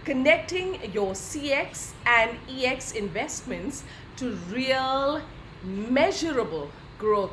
connecting your CX and EX investments to real, measurable growth.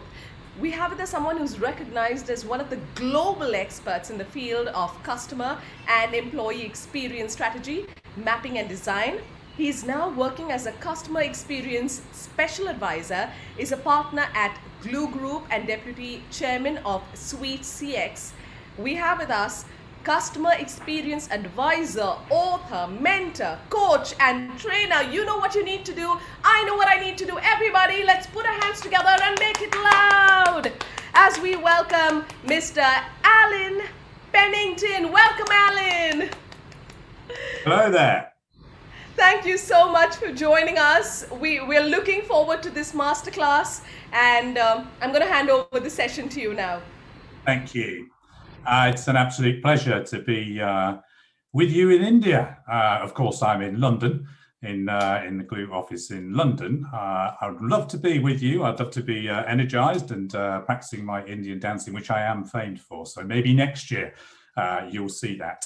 We have with us someone who's recognized as one of the global experts in the field of customer and employee experience strategy, mapping and design. He's now working as a customer experience special advisor, is a partner at Glue Group and deputy chairman of Suite CX. We have with us customer experience advisor, author, mentor, coach, and trainer. You know what you need to do. I know what I need to do. Everybody, let's put our hands together and make it loud as we welcome Mr. Alan Pennigton. Welcome, Alan. Hello there. Thank you so much for joining us. We're looking forward to this masterclass, and I'm going to hand over the session to you now. Thank you. It's an absolute pleasure to be with you in India. Of course, I'm in London, in the Glue office in London. I would love to be with you. I'd love to be energized and practicing my Indian dancing, which I am famed for. So maybe next year you'll see that.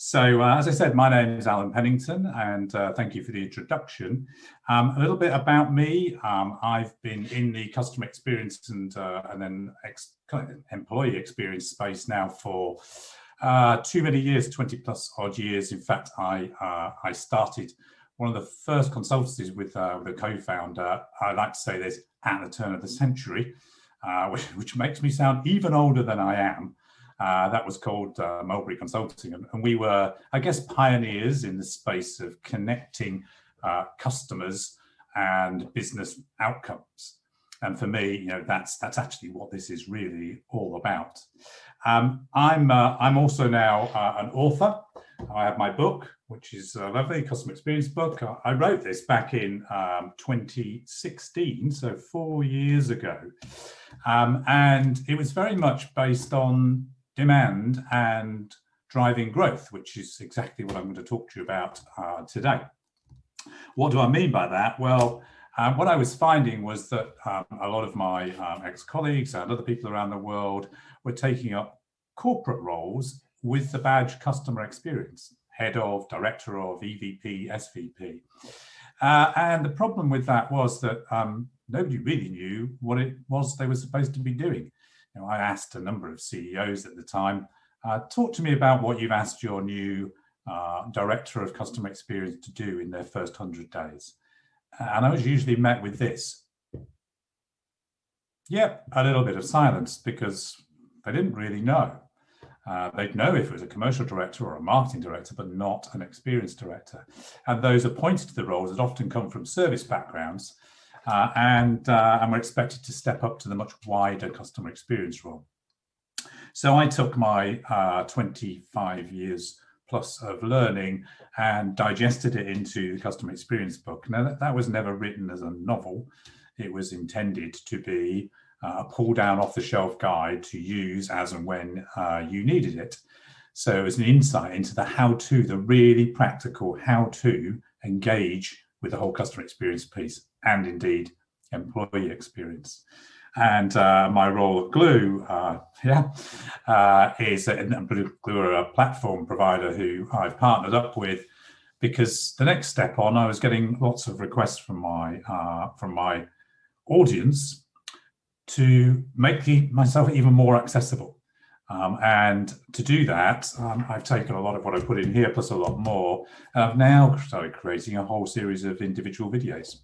So as I said, my name is Alan Pennigton, and thank you for the introduction. A little bit about me. I've been in the customer experience and then employee experience space now for too many years, 20 plus odd years. In fact, I started one of the first consultancies with a co-founder. I like to say this at the turn of the century, which makes me sound even older than I am. That was called Mulberry Consultancy, and we were, I guess, pioneers in the space of connecting customers and business outcomes. And for me, that's actually what this is really all about. I'm also now an author. I have my book, which is a lovely customer experience book. I wrote this back in 2016, so 4 years ago, and it was very much based on demand and driving growth, which is exactly what I'm going to talk to you about today. What do I mean by that? Well, what I was finding was that a lot of my ex-colleagues and other people around the world were taking up corporate roles with the badge customer experience, head of, director of, EVP, SVP. And the problem with that was that nobody really knew what it was they were supposed to be doing. I asked a number of CEOs at the time, talk to me about what you've asked your new director of customer experience to do in their first 100 days. And I was usually met with this. Yep, a little bit of silence, because they didn't really know. They'd know if it was a commercial director or a marketing director, but not an experience director. And those appointed to the roles had often come from service backgrounds, and were expected to step up to the much wider customer experience role. So I took my 25 years plus of learning and digested it into the customer experience book. Now, that was never written as a novel. It was intended to be a pull down off the shelf guide to use as and when you needed it. So it was an insight into the how-to, the really practical how-to engage with the whole customer experience piece, and indeed employee experience. And my role at Glue, is Glue are a platform provider who I've partnered up with, because the next step on, I was getting lots of requests from my audience to make myself even more accessible. And to do that, I've taken a lot of what I put in here, plus a lot more. And I've now started creating a whole series of individual videos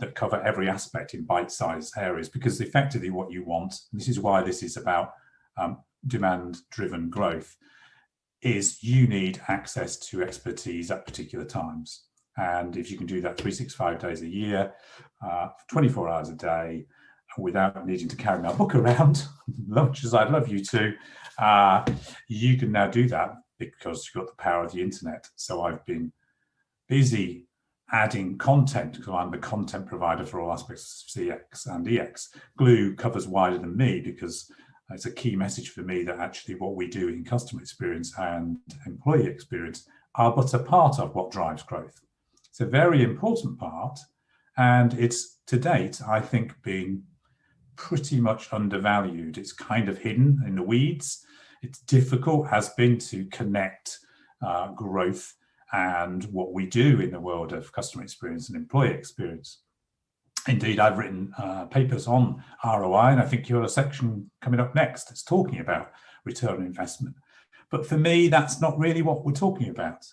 that cover every aspect in bite-sized areas, because effectively what you want, and this is why this is about demand-driven growth, is you need access to expertise at particular times. And if you can do that 365 days a year, 24 hours a day, without needing to carry my book around, much as I'd love you to, you can now do that because you've got the power of the internet. So I've been busy adding content, because I'm the content provider for all aspects of CX and EX. Glue covers wider than me, because it's a key message for me that actually what we do in customer experience and employee experience are but a part of what drives growth. It's a very important part, and it's to date, I think, being pretty much undervalued. It's kind of hidden in the weeds. It's difficult, has been, to connect growth and what we do in the world of customer experience and employee experience. Indeed, I've written papers on ROI, and I think you've got a section coming up next that's talking about return on investment. But for me, that's not really what we're talking about.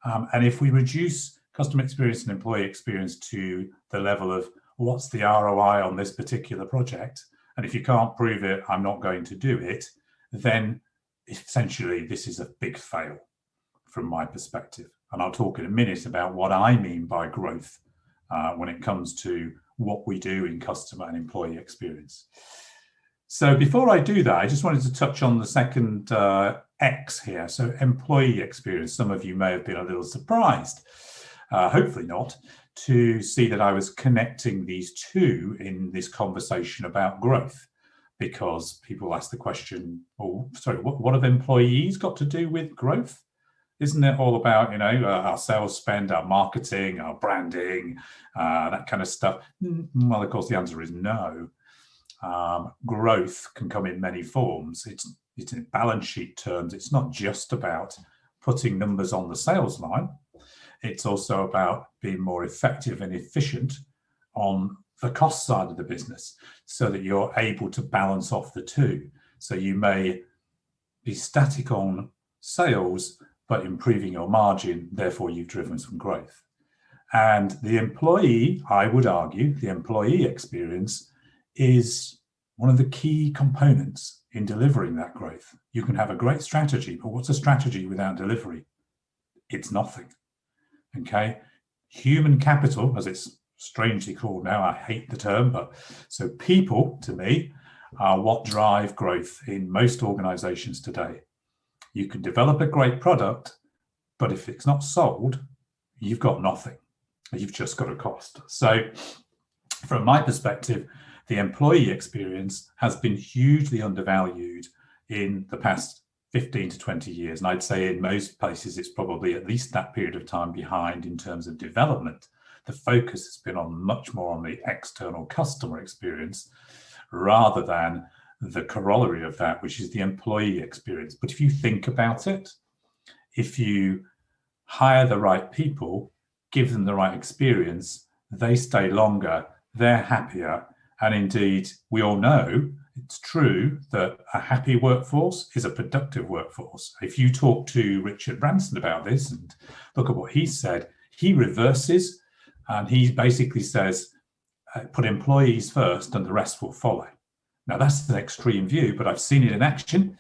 And if we reduce customer experience and employee experience to the level of what's the ROI on this particular project, and if you can't prove it, I'm not going to do it, then essentially this is a big fail from my perspective. And I'll talk in a minute about what I mean by growth when it comes to what we do in customer and employee experience. So before I do that, I just wanted to touch on the second X here. So employee experience. Some of you may have been a little surprised, hopefully not, to see that I was connecting these two in this conversation about growth, because people ask the question, oh, sorry, what have employees got to do with growth? Isn't it all about, our sales spend, our marketing, our branding, that kind of stuff? Well, of course, the answer is no. Growth can come in many forms. It's in balance sheet terms. It's not just about putting numbers on the sales line. It's also about being more effective and efficient on the cost side of the business so that you're able to balance off the two. So you may be static on sales, but improving your margin, therefore you've driven some growth. And the employee, I would argue, the employee experience is one of the key components in delivering that growth. You can have a great strategy, but what's a strategy without delivery? It's nothing, okay? Human capital, as it's strangely called now, I hate the term, but so people, to me, are what drive growth in most organizations today. You can develop a great product, but if it's not sold, you've got nothing. You've just got a cost. So from my perspective, the employee experience has been hugely undervalued in the past 15 to 20 years. And I'd say in most places, it's probably at least that period of time behind in terms of development. The focus has been on much more on the external customer experience rather than the corollary of that, which is the employee experience. But if you think about it, if you hire the right people, give them the right experience, they stay longer, they're happier. And indeed, we all know it's true that a happy workforce is a productive workforce. If you talk to Richard Branson about this and look at what he said, he reverses and he basically says, put employees first and the rest will follow. Now, that's an extreme view, but I've seen it in action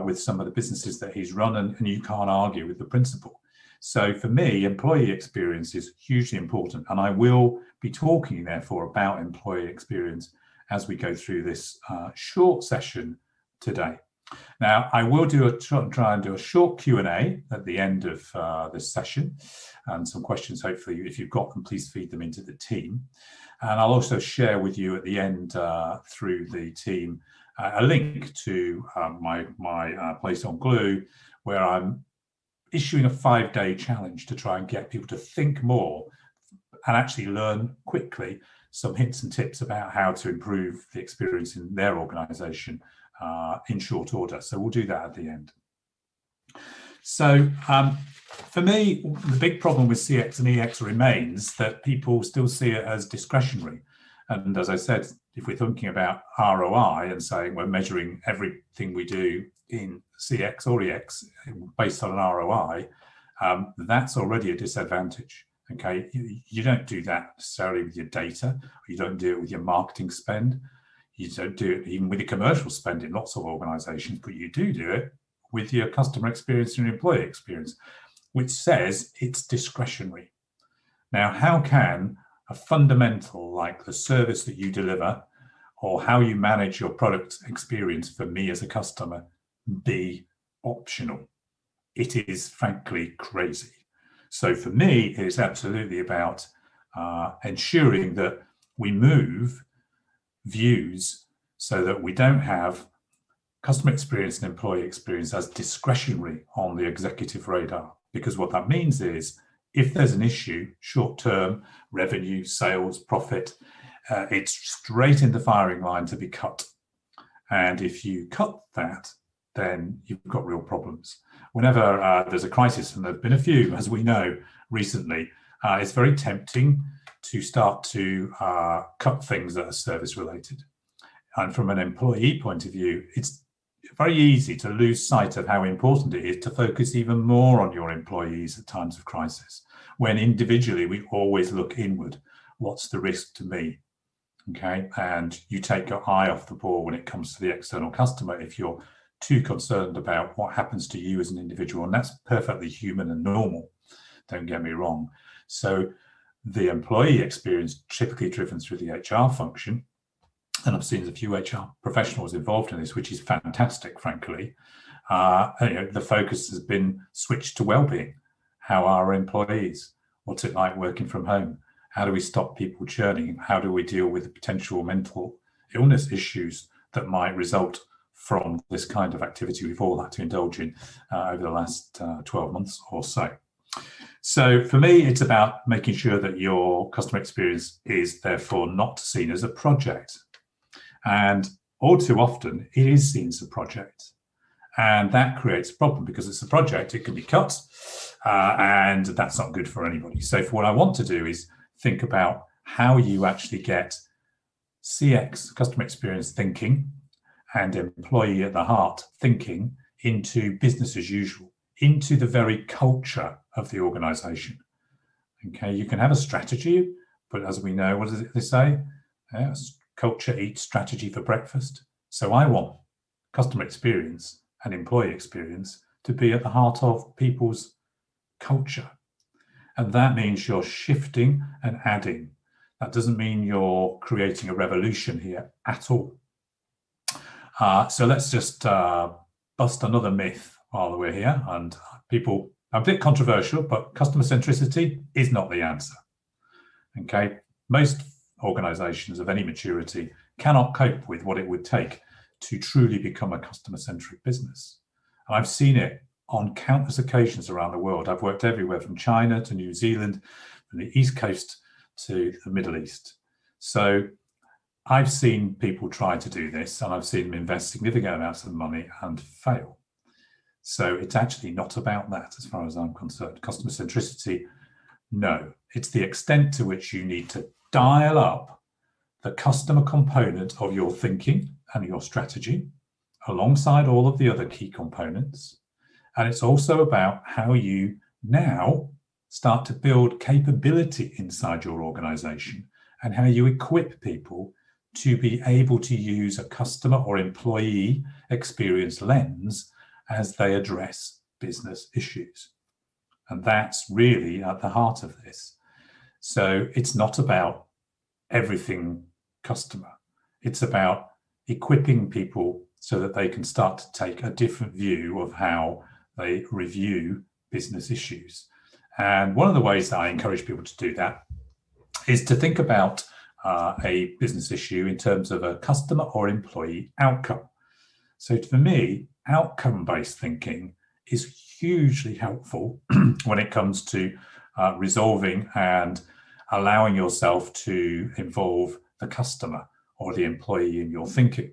with some of the businesses that he's run, and you can't argue with the principle. So for me, employee experience is hugely important, and I will be talking, therefore, about employee experience as we go through this short session today. Now, I will try and do a short Q&A at the end of this session, and some questions, hopefully, if you've got them, please feed them into the team. And I'll also share with you at the end through the team a link to my place on Glue, where I'm issuing a 5-day challenge to try and get people to think more and actually learn quickly some hints and tips about how to improve the experience in their organization in short order. So we'll do that at the end. So for me, the big problem with CX and EX remains that people still see it as discretionary. And as I said, if we're thinking about ROI and saying we're measuring everything we do in CX or EX based on an ROI, that's already a disadvantage. Okay, you don't do that necessarily with your data, you don't do it with your marketing spend, you don't do it even with your commercial spend in lots of organizations, but you do it with your customer experience and employee experience, which says it's discretionary. Now, how can a fundamental like the service that you deliver or how you manage your product experience for me as a customer be optional? It is frankly crazy. So for me, it's absolutely about ensuring that we move views so that we don't have customer experience and employee experience as discretionary on the executive radar. Because what that means is if there's an issue, short-term, revenue, sales, profit, it's straight in the firing line to be cut. And if you cut that, then you've got real problems. whenever there's a crisis, and there have been a few, as we know recently, it's very tempting to start to cut things that are service related. And from an employee point of view, it's very easy to lose sight of how important it is to focus even more on your employees at times of crisis, when individually we always look inward. What's the risk to me? Okay, and you take your eye off the ball when it comes to the external customer if you're too concerned about what happens to you as an individual, and that's perfectly human and normal, don't get me wrong. So the employee experience typically driven through the HR function, and I've seen a few HR professionals involved in this, which is fantastic, frankly. The focus has been switched to well-being. How are our employees? What's it like working from home? How do we stop people churning? How do we deal with the potential mental illness issues that might result from this kind of activity we've all had to indulge in over the last 12 months or so? So for me, it's about making sure that your customer experience is therefore not seen as a project. And all too often, it is seen as a project. And that creates a problem because it's a project, it can be cut, and that's not good for anybody. So what I want to do is think about how you actually get CX, customer experience thinking, and employee at the heart thinking into business as usual, into the very culture of the organization. Okay, you can have a strategy, but as we know, what does they say? Culture eats strategy for breakfast. So I want customer experience and employee experience to be at the heart of people's culture. And that means you're shifting and adding. That doesn't mean you're creating a revolution here at all. So let's just bust another myth while we're here. And people, a bit controversial, but customer centricity is not the answer. Okay, most organizations of any maturity cannot cope with what it would take to truly become a customer-centric business. And I've seen it on countless occasions around the world. I've worked everywhere from China to New Zealand, from the East Coast to the Middle East. So I've seen people try to do this, and I've seen them invest significant amounts of money and fail. So it's actually not about that as far as I'm concerned. Customer centricity, no. It's the extent to which you need to dial up the customer component of your thinking and your strategy alongside all of the other key components. And it's also about how you now start to build capability inside your organization and how you equip people to be able to use a customer or employee experience lens as they address business issues. And that's really at the heart of this. So it's not about everything customer. It's about equipping people so that they can start to take a different view of how they review business issues. And one of the ways that I encourage people to do that is to think about a business issue in terms of a customer or employee outcome. So for me, outcome-based thinking is hugely helpful when it comes to resolving and allowing yourself to involve the customer or the employee in your thinking.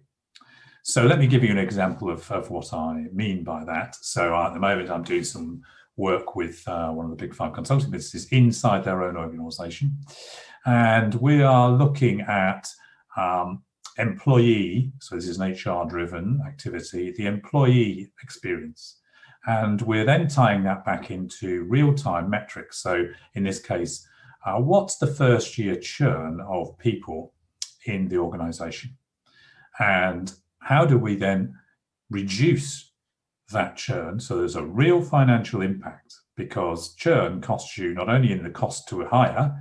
So let me give you an example of what I mean by that. So at the moment, I'm doing some work with one of the big 5 consulting businesses inside their own organization. And we are looking at employee, so this is an HR-driven activity, the employee experience. And we're then tying that back into real-time metrics. So in this case, what's the first year churn of people in the organization? And how do we then reduce that churn so there's a real financial impact? Because churn costs you not only in the cost to hire,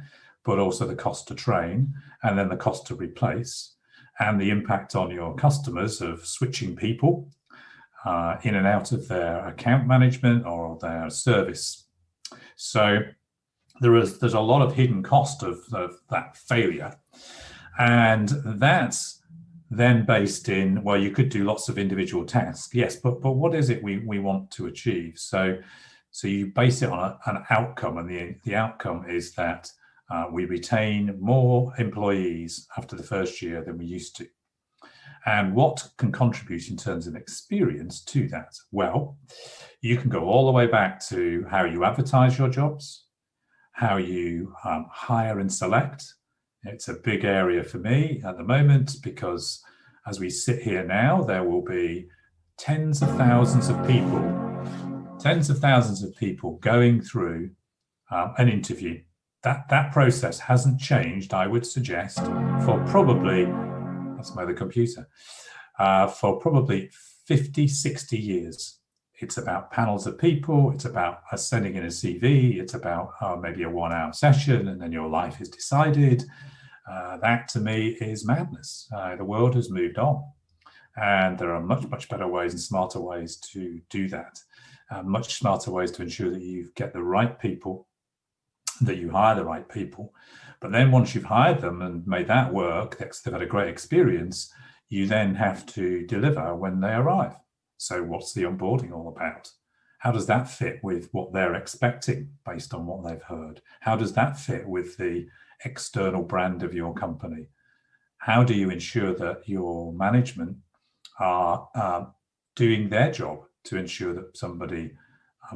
but also the cost to train, and then the cost to replace, and the impact on your customers of switching people in and out of their account management or their service. So there's a lot of hidden cost of that failure. And that's then based in, well, you could do lots of individual tasks, yes, but what is it we want to achieve? So you base it on an outcome, and the outcome is that we retain more employees after the first year than we used to. And what can contribute in terms of experience to that? Well, you can go all the way back to how you advertise your jobs, how you hire and select. It's a big area for me at the moment because as we sit here now, there will be tens of thousands of people going through an interview. That process hasn't changed, I would suggest, for probably, that's my other computer, for probably 50, 60 years. It's about panels of people. It's about sending in a CV. It's about maybe a 1 hour session and then your life is decided. That to me is madness. The world has moved on and there are much, much better ways and smarter ways to do that. Much smarter ways to ensure that you get the right people, that you hire the right people. But then once you've hired them and made that work, they've had a great experience, you then have to deliver when they arrive. So what's the onboarding all about? How does that fit with what they're expecting based on what they've heard? How does that fit with the external brand of your company? How do you ensure that your management are doing their job to ensure that somebody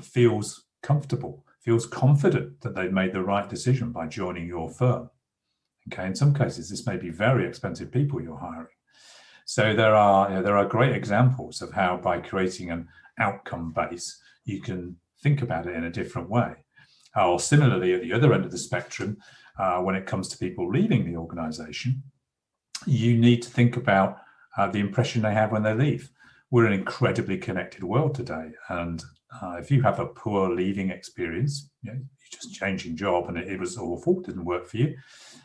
feels comfortable, feels confident that they've made the right decision by joining your firm? Okay, in some cases, this may be very expensive people you're hiring. So there are great examples of how by creating an outcome base, you can think about it in a different way. Or similarly, at the other end of the spectrum, when it comes to people leaving the organization, you need to think about the impression they have when they leave. We're an incredibly connected world today. And if you have a poor leaving experience, you're just changing job and it was awful, didn't work for you,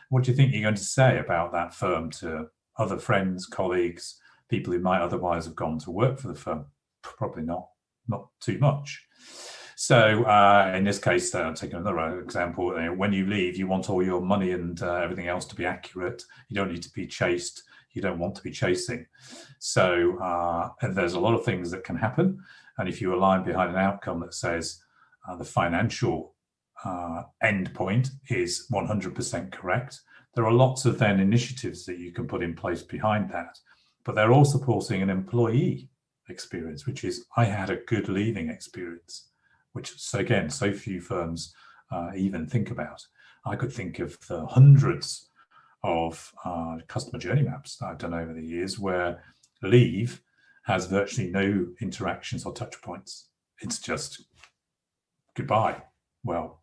what do you think you're going to say about that firm to other friends, colleagues, people who might otherwise have gone to work for the firm? Probably not too much. So in this case, taking another example, when you leave, you want all your money and everything else to be accurate. You don't need to be chased. You don't want to be chasing. So and there's a lot of things that can happen. And if you align behind an outcome that says the financial end point is 100% correct, there are lots of then initiatives that you can put in place behind that. But they're all supporting an employee experience, which is, I had a good leaving experience, which, so again, so few firms even think about. I could think of the hundreds of customer journey maps that I've done over the years where leave has virtually no interactions or touch points. It's just goodbye. Well,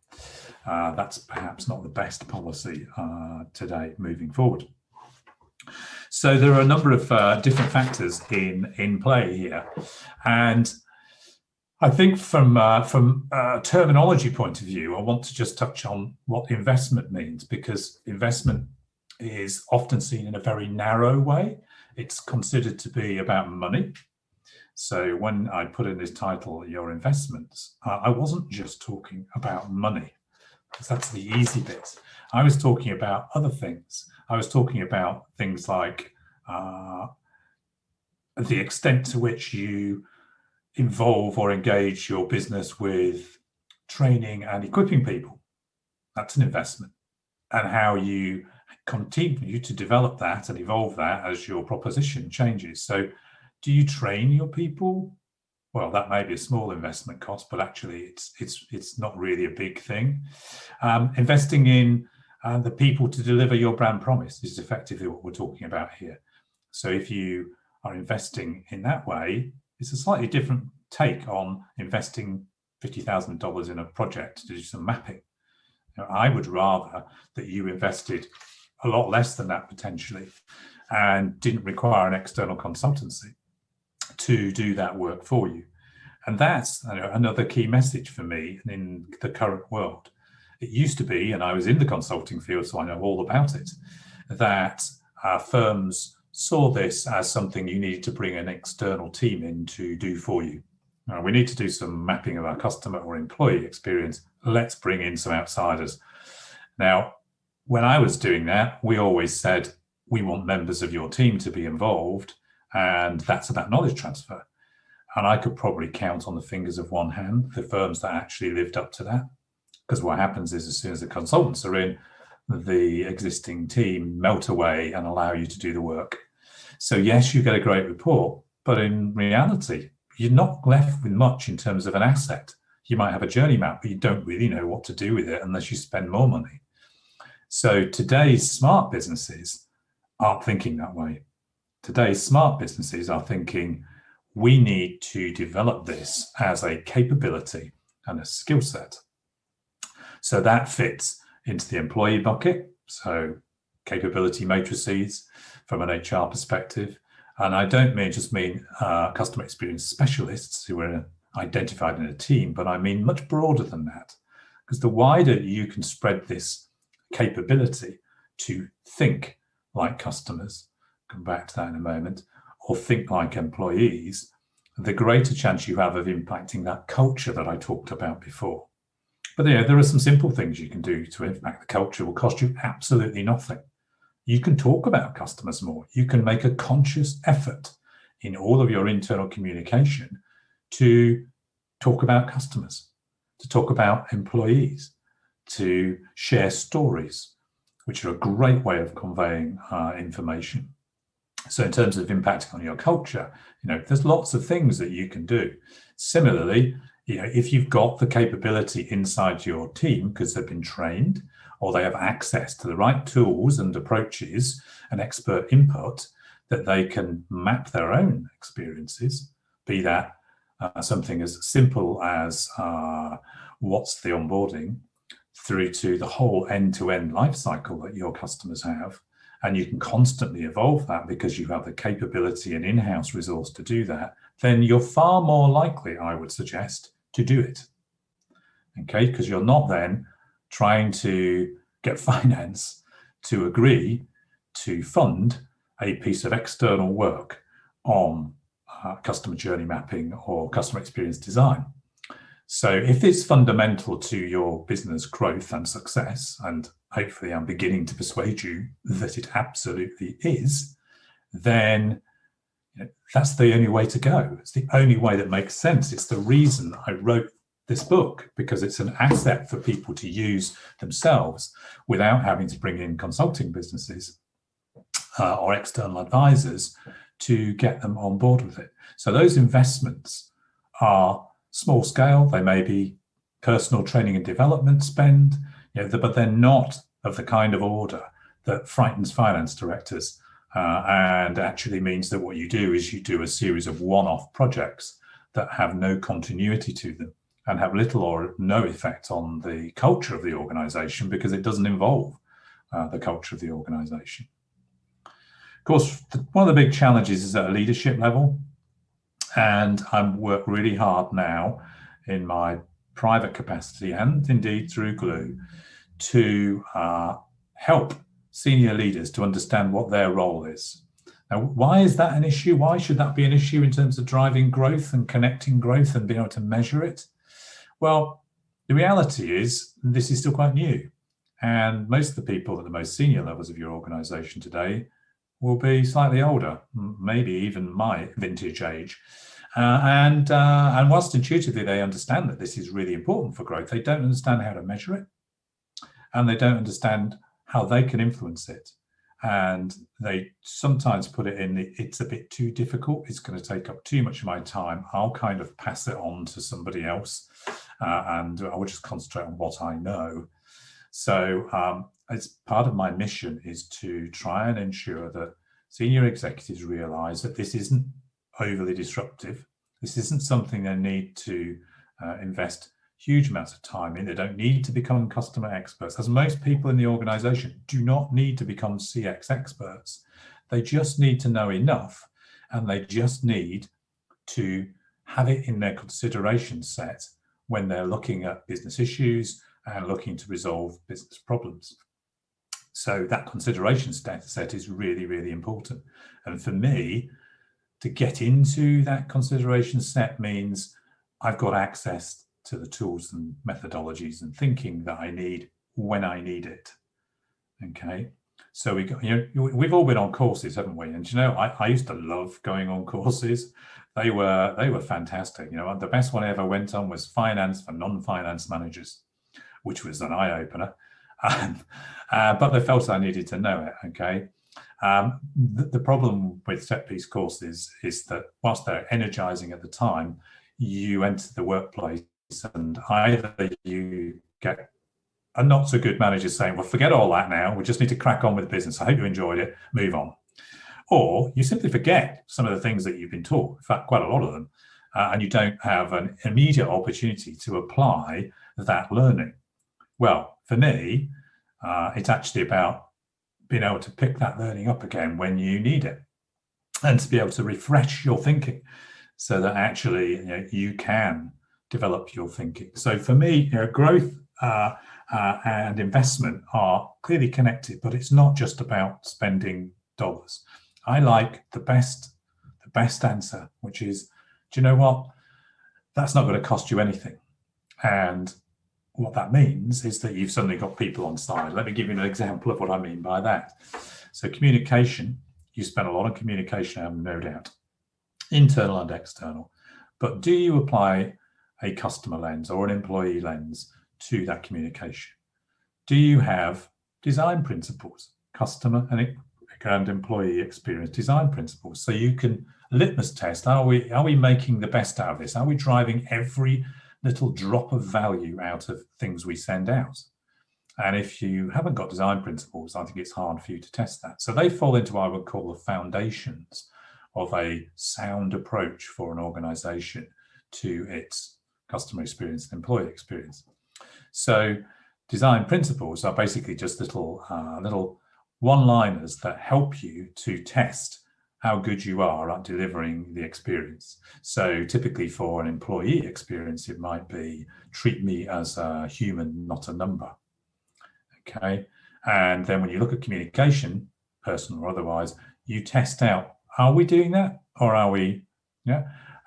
that's perhaps not the best policy today moving forward. So there are a number of different factors in play here. And I think from a terminology point of view, I want to just touch on what investment means, because investment is often seen in a very narrow way. It's considered to be about money. So when I put in this title, Your Investments, I wasn't just talking about money, because that's the easy bit. I was talking about other things. I was talking about things like the extent to which you involve or engage your business with training and equipping people. That's an investment. And how you continue to develop that and evolve that as your proposition changes. So do you train your people? Well, that may be a small investment cost, but actually it's not really a big thing. Investing in the people to deliver your brand promise is effectively what we're talking about here. So if you are investing in that way, it's a slightly different take on investing $50,000 in a project to do some mapping. I would rather that you invested a lot less than that potentially and didn't require an external consultancy to do that work for you. And that's another key message for me in the current world. It used to be, and I was in the consulting field, so I know all about it, that firms saw this as something you needed to bring an external team in to do for you. We need to do some mapping of our customer or employee experience. Let's bring in some outsiders. Now, when I was doing that, we always said, we want members of your team to be involved, and that's about knowledge transfer. And I could probably count on the fingers of one hand the firms that actually lived up to that. Because what happens is, as soon as the consultants are in, the existing team melt away and allow you to do the work. So yes, you get a great report, but in reality, you're not left with much in terms of an asset. You might have a journey map, but you don't really know what to do with it unless you spend more money. So today's smart businesses aren't thinking that way. Today's smart businesses are thinking, we need to develop this as a capability and a skill set. So that fits into the employee bucket. So capability matrices from an HR perspective. And I don't just mean customer experience specialists who are identified in a team, but I mean much broader than that. Because the wider you can spread this capability to think like customers, come back to that in a moment, or think like employees, the greater chance you have of impacting that culture that I talked about before. But yeah, there are some simple things you can do to impact the culture. It will cost you absolutely nothing. You can talk about customers more. You can make a conscious effort in all of your internal communication to talk about customers, to talk about employees, to share stories, which are a great way of conveying information. So in terms of impacting on your culture, there's lots of things that you can do. Similarly, if you've got the capability inside your team because they've been trained or they have access to the right tools and approaches and expert input, that they can map their own experiences, be that something as simple as what's the onboarding, through to the whole end-to-end life cycle that your customers have. And you can constantly evolve that because you have the capability and in-house resource to do that, then you're far more likely, I would suggest, to do it. Okay, because you're not then trying to get finance to agree to fund a piece of external work on customer journey mapping or customer experience design. So if it's fundamental to your business growth and success, and hopefully I'm beginning to persuade you that it absolutely is, then that's the only way to go. It's the only way that makes sense. It's the reason I wrote this book, because it's an asset for people to use themselves without having to bring in consulting businesses or external advisors to get them on board with it. So those investments are small scale. They may be personal training and development spend, but they're not of the kind of order that frightens finance directors and actually means that what you do is you do a series of one-off projects that have no continuity to them and have little or no effect on the culture of the organization because it doesn't involve the culture of the organization. Of course, one of the big challenges is at a leadership level. And I work really hard now in my private capacity and indeed through Glue to help senior leaders to understand what their role is. Now, why is that an issue? Why should that be an issue in terms of driving growth and connecting growth and being able to measure it? Well, the reality is this is still quite new. And most of the people at the most senior levels of your organization today will be slightly older, maybe even my vintage age. And whilst intuitively they understand that this is really important for growth, they don't understand how to measure it. And they don't understand how they can influence it. And they sometimes put it in, it's a bit too difficult. It's going to take up too much of my time. I'll kind of pass it on to somebody else. And I will just concentrate on what I know. So it's part of my mission is to try and ensure that senior executives realize that this isn't overly disruptive. This isn't something they need to invest huge amounts of time in. They don't need to become customer experts, as most people in the organization do not need to become CX experts. They just need to know enough, and they just need to have it in their consideration set when they're looking at business issues and looking to resolve business problems. So that consideration set is really, really important. And for me, to get into that consideration set means I've got access to the tools and methodologies and thinking that I need when I need it. Okay. So we've all been on courses, haven't we? And I used to love going on courses. They were fantastic. The best one I ever went on was finance for non-finance managers, which was an eye-opener. But I felt I needed to know it. Okay. The problem with set-piece courses is that whilst they're energizing at the time, you enter the workplace and either you get a not so good manager saying, well, forget all that now, we just need to crack on with business. I hope you enjoyed it, move on. Or you simply forget some of the things that you've been taught, in fact, quite a lot of them, and you don't have an immediate opportunity to apply that learning. Well, for me, it's actually about being able to pick that learning up again when you need it and to be able to refresh your thinking so that actually you can develop your thinking. So for me, growth and investment are clearly connected, but it's not just about spending dollars. I like the best answer, which is, do you know what? That's not going to cost you anything. And what that means is that you've suddenly got people on side. Let me give you an example of what I mean by that. So communication, you spend a lot on communication, I have no doubt, internal and external. But do you apply a customer lens or an employee lens to that communication? Do you have design principles, customer and employee experience design principles? So you can litmus test, are we making the best out of this? Are we driving every little drop of value out of things we send out? And if you haven't got design principles, I think it's hard for you to test that. So they fall into what I would call the foundations of a sound approach for an organization to its customer experience and employee experience. So design principles are basically just little one-liners that help you to test how good you are at delivering the experience. So typically for an employee experience, it might be treat me as a human, not a number. Okay. And then when you look at communication, personal or otherwise, you test out, are we doing that? Or are we,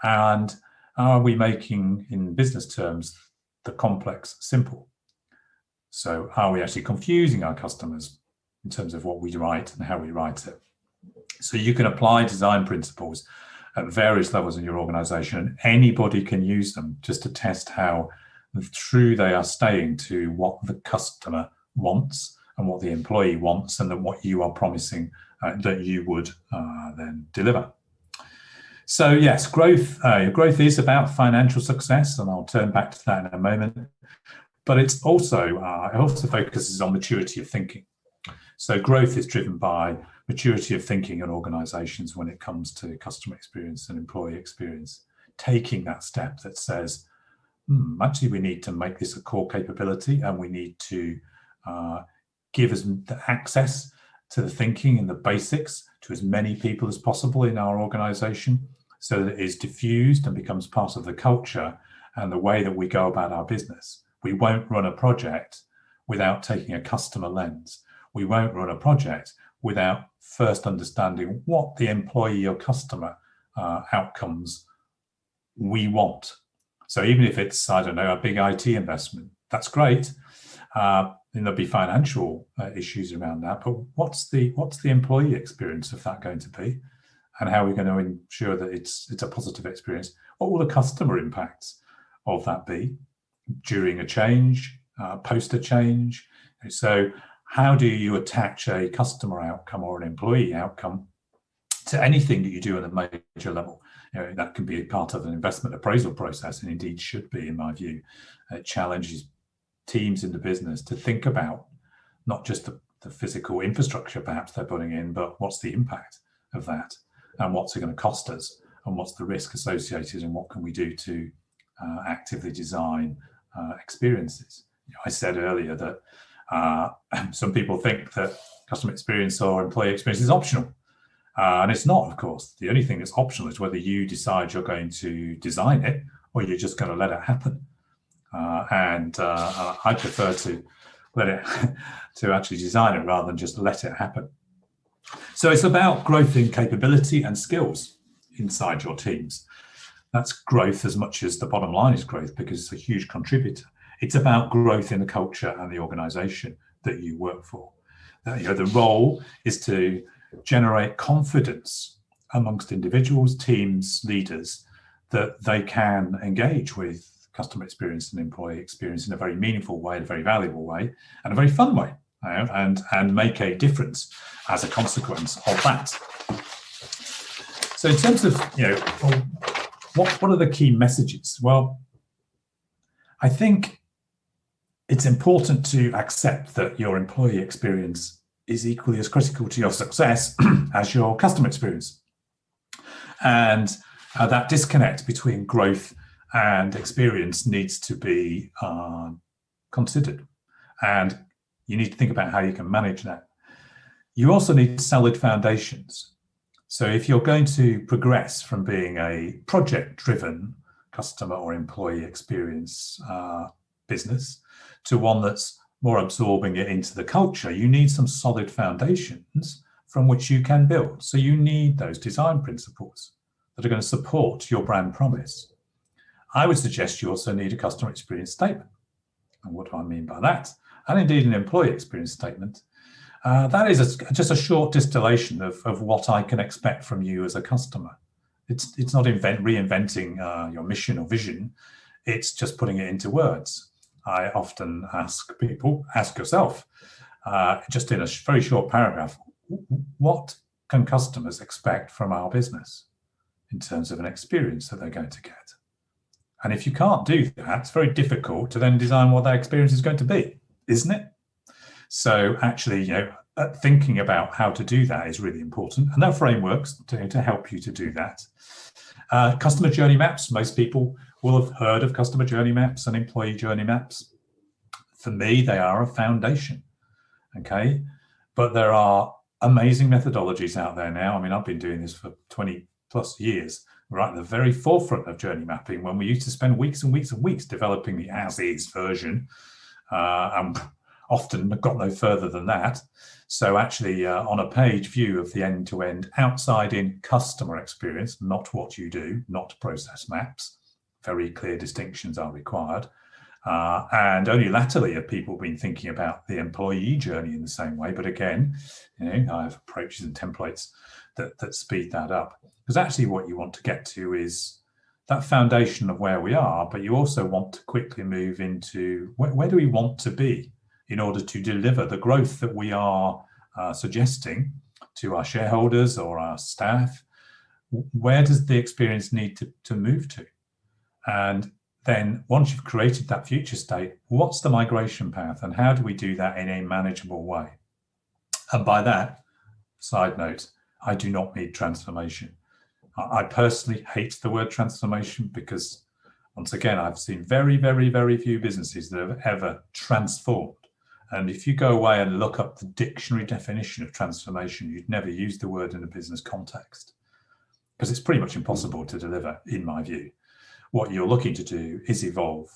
and are we making, in business terms, the complex simple? So are we actually confusing our customers in terms of what we write and how we write it? So you can apply design principles at various levels in your organization, and anybody can use them just to test how true they are staying to what the customer wants and what the employee wants, and then what you are promising that you would then deliver. So yes, growth is about financial success, and I'll turn back to that in a moment. But it's also it also focuses on maturity of thinking. So growth is driven by maturity of thinking in organizations when it comes to customer experience and employee experience. Taking that step that says, actually, we need to make this a core capability, and we need to give us the access to the thinking and the basics to as many people as possible in our organization, so that it is diffused and becomes part of the culture and the way that we go about our business. We won't run a project without taking a customer lens. We won't run a project without first understanding what the employee or customer outcomes we want. So even if it's, I don't know, a big IT investment, that's great. And there'll be financial issues around that, but what's the employee experience of that going to be? And how are we going to ensure that it's a positive experience? What will the customer impacts of that be during a change, post a change? So how do you attach a customer outcome or an employee outcome to anything that you do at a major level? That can be a part of an investment appraisal process, and indeed should be, in my view. It challenges teams in the business to think about not just the physical infrastructure perhaps they're putting in, but what's the impact of that, and what's it going to cost us, and what's the risk associated, and what can we do to actively design experiences. I said earlier that some people think that customer experience or employee experience is optional. And it's not, of course. The only thing that's optional is whether you decide you're going to design it or you're just going to let it happen. I prefer to let it to actually design it rather than just let it happen. So it's about growth in capability and skills inside your teams. That's growth as much as the bottom line is growth, because it's a huge contributor. It's about growth in the culture and the organization that you work for. The role is to generate confidence amongst individuals, teams, leaders, that they can engage with customer experience and employee experience in a very meaningful way, a very valuable way, and a very fun way. and make a difference as a consequence of that. So in terms of, what are the key messages? Well, I think it's important to accept that your employee experience is equally as critical to your success as your customer experience. And that disconnect between growth and experience needs to be considered. And you need to think about how you can manage that. You also need solid foundations. So if you're going to progress from being a project-driven customer or employee experience business to one that's more absorbing it into the culture, you need some solid foundations from which you can build. So you need those design principles that are going to support your brand promise. I would suggest you also need a customer experience statement. And what do I mean by that? And indeed an employee experience statement. That is just a short distillation of what I can expect from you as a customer. It's not reinventing your mission or vision. It's just putting it into words. I often ask people, ask yourself, just in a very short paragraph, what can customers expect from our business in terms of an experience that they're going to get? And if you can't do that, it's very difficult to then design what that experience is going to be, isn't it? So actually, thinking about how to do that is really important. And that framework's to help you to do that. Customer journey maps. Most people will have heard of customer journey maps and employee journey maps. For me, they are a foundation, okay? But there are amazing methodologies out there now. I mean, I've been doing this for 20 plus years, right at the very forefront of journey mapping, when we used to spend weeks and weeks and weeks developing the as-is version, and often got no further than that. So actually, on a page view of the end-to-end outside-in customer experience, not what you do, not process maps, very clear distinctions are required. And only latterly have people been thinking about the employee journey in the same way. But again, I have approaches and templates that speed that up. Because actually what you want to get to is that foundation of where we are, but you also want to quickly move into where do we want to be in order to deliver the growth that we are suggesting to our shareholders or our staff. Where does the experience need to move to? And then once you've created that future state, what's the migration path and how do we do that in a manageable way? And by that, side note, I do not need transformation. I personally hate the word transformation because, once again, I've seen very, very, very few businesses that have ever transformed. And if you go away and look up the dictionary definition of transformation, you'd never use the word in a business context because it's pretty much impossible to deliver, in my view. What you're looking to do is evolve,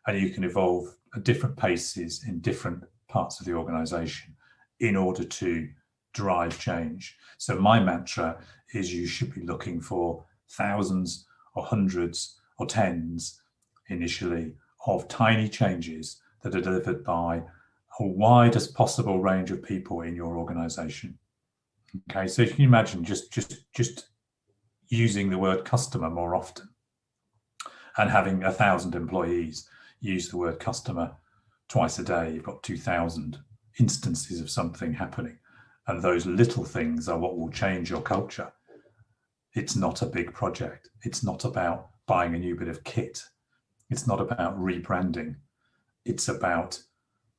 and you can evolve at different paces in different parts of the organization in order to drive change. So my mantra is you should be looking for thousands or hundreds or tens initially of tiny changes that are delivered by a widest possible range of people in your organization. Okay, so you can imagine just using the word customer more often and having 1,000 employees use the word customer twice a day. You've got 2,000 instances of something happening. And those little things are what will change your culture. It's not a big project. It's not about buying a new bit of kit. It's not about rebranding. It's about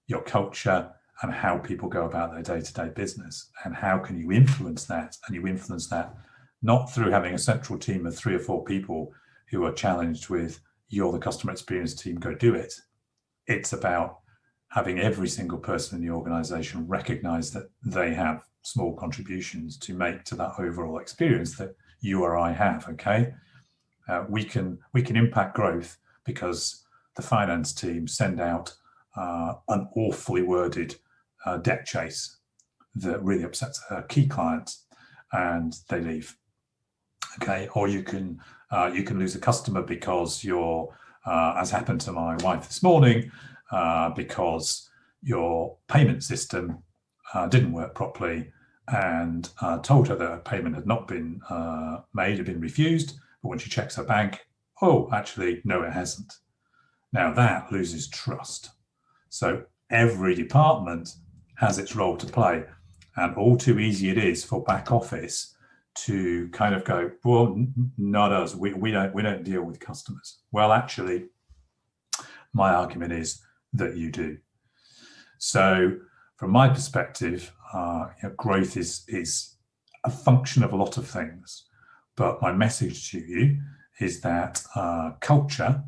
your culture and how people go about their day-to-day business. And how can you influence that? And you influence that not through having a central team of 3 or 4 people who are challenged with, you're the customer experience team, go do it. It's about having every single person in the organization recognize that they have small contributions to make to that overall experience that you or I have, okay? We can impact growth because the finance team send out an awfully worded debt chase that really upsets a key client and they leave, okay? Or you can lose a customer because you're, as happened to my wife this morning, because your payment system didn't work properly and told her that her payment had not been made, had been refused. But when she checks her bank, oh, actually, no, it hasn't. Now that loses trust. So every department has its role to play. And all too easy it is for back office to kind of go, well, not us. We don't deal with customers. Well, actually, my argument is that you do. So, from my perspective, growth is a function of a lot of things. But my message to you is that culture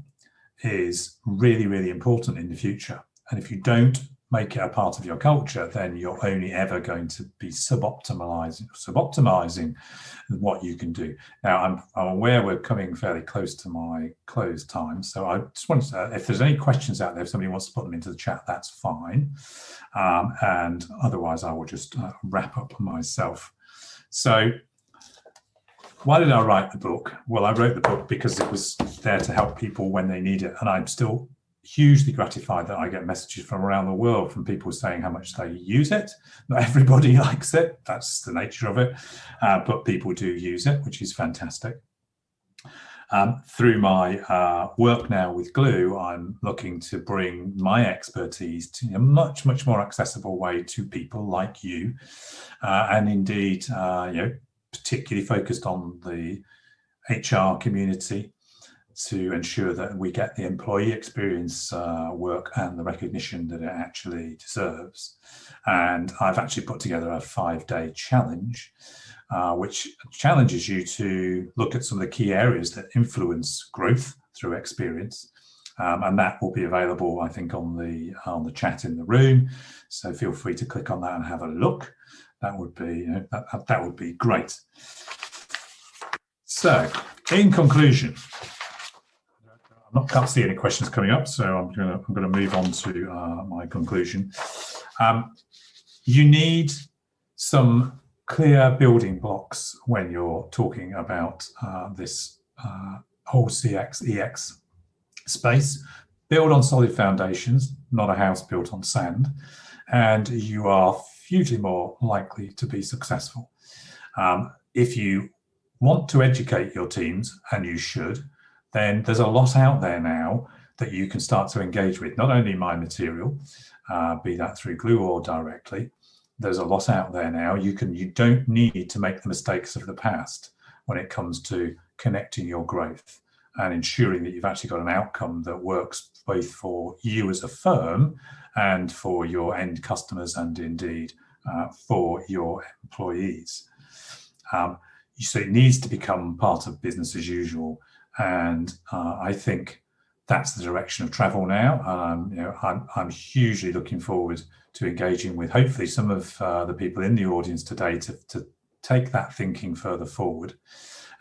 is really, really important in the future. And if you don't make it a part of your culture, then you're only ever going to be suboptimizing what you can do. Now, I'm aware we're coming fairly close to my close time. So I just wanted to, if there's any questions out there, if somebody wants to put them into the chat, that's fine. And otherwise, I will just wrap up myself. So why did I write the book? Well, I wrote the book because it was there to help people when they need it. And I'm still hugely gratified that I get messages from around the world from people saying how much they use it. Not everybody likes it. That's the nature of it. But people do use it, which is fantastic. Through my work now with Glue, I'm looking to bring my expertise to a much, much more accessible way to people like you. And indeed, particularly focused on the HR community to ensure that we get the employee experience work and the recognition that it actually deserves. And I've actually put together a 5-day challenge, which challenges you to look at some of the key areas that influence growth through experience. And that will be available, I think, on the chat in the room. So feel free to click on that and have a look. That would be that would be great. So, in conclusion, I can't see any questions coming up, so I'm going to move on to my conclusion. You need some clear building blocks when you're talking about this whole CX, EX space. Build on solid foundations, not a house built on sand, and you are hugely more likely to be successful. If you want to educate your teams, and you should, then there's a lot out there now that you can start to engage with. Not only my material, be that through Glue or directly. There's a lot out there now. You don't need to make the mistakes of the past when it comes to connecting your growth and ensuring that you've actually got an outcome that works both for you as a firm and for your end customers and indeed for your employees. So it needs to become part of business as usual. And I think that's the direction of travel now. I'm hugely looking forward to engaging with hopefully some of the people in the audience today to take that thinking further forward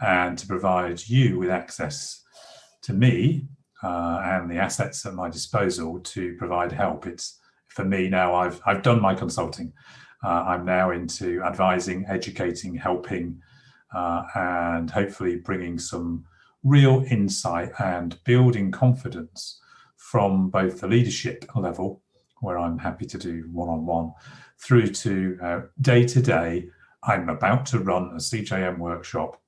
and to provide you with access to me and the assets at my disposal to provide help. It's for me now. I've done my consulting. I'm now into advising, educating, helping, and hopefully bringing some real insight and building confidence from both the leadership level, where I'm happy to do one-on-one, through to day-to-day, I'm about to run a CJM workshop.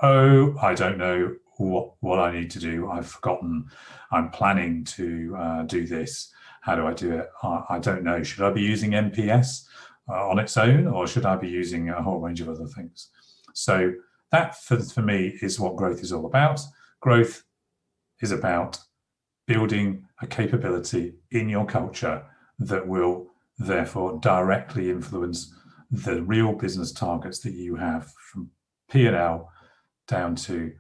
Oh, I don't know what I need to do. I've forgotten. I'm planning to do this. How do I do it? I don't know. Should I be using NPS on its own, or should I be using a whole range of other things? So that, for me, is what growth is all about. Growth is about building a capability in your culture that will therefore directly influence the real business targets that you have, from P&L down to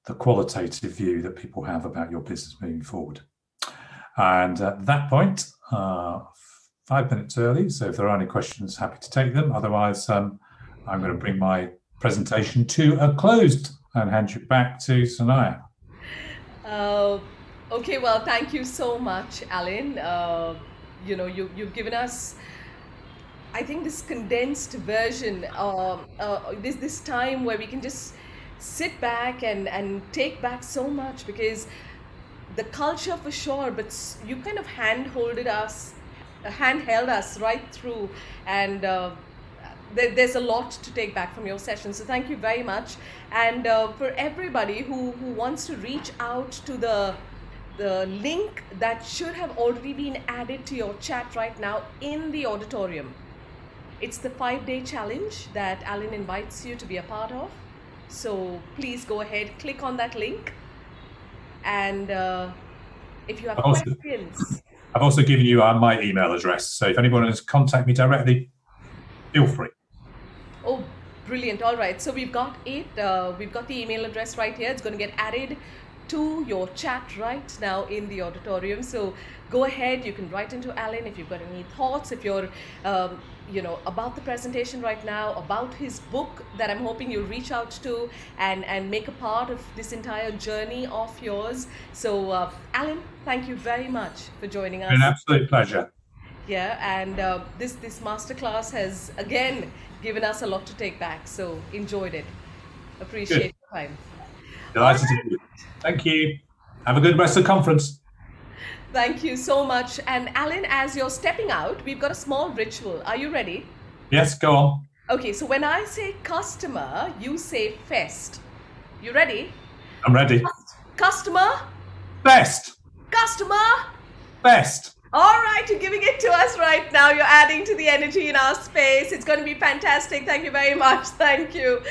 the qualitative view that people have about your business moving forward. And at that point, 5 minutes early, so if there are any questions, happy to take them. Otherwise, I'm going to bring my presentation to a close and hand you back to Sanaya. Okay, well, thank you so much, Alan. You've given us, I think, this condensed version, this time where we can just sit back and take back so much, because the culture for sure, but you kind of handheld us right through, and there's a lot to take back from your session. So thank you very much. And for everybody who wants to reach out to the the link that should have already been added to your chat right now in the auditorium. It's the 5-day challenge that Alan invites you to be a part of. So please go ahead, click on that link. And if you have questions. I've also given you my email address. So if anyone wants to contact me directly, feel free. Oh, brilliant. All right. So we've got it. We've got the email address right here. It's going to get added to your chat right now in the auditorium. So go ahead. You can write into Alan if you've got any thoughts, if you're, about the presentation right now, about his book that I'm hoping you'll reach out to and make a part of this entire journey of yours. So Alan, thank you very much for joining us. An absolute pleasure. Yeah, and this masterclass has again given us a lot to take back. So enjoyed it. Appreciate your time. Delighted to do. Thank you. Have a good rest of the conference. Thank you so much. And Alan, as you're stepping out, we've got a small ritual. Are you ready? Yes, go on. Okay, so when I say customer, you say FEST. You ready? I'm ready. Customer. Best. Customer. Best. All right, you're giving it to us right now. You're adding to the energy in our space. It's going to be fantastic. Thank you very much. Thank you.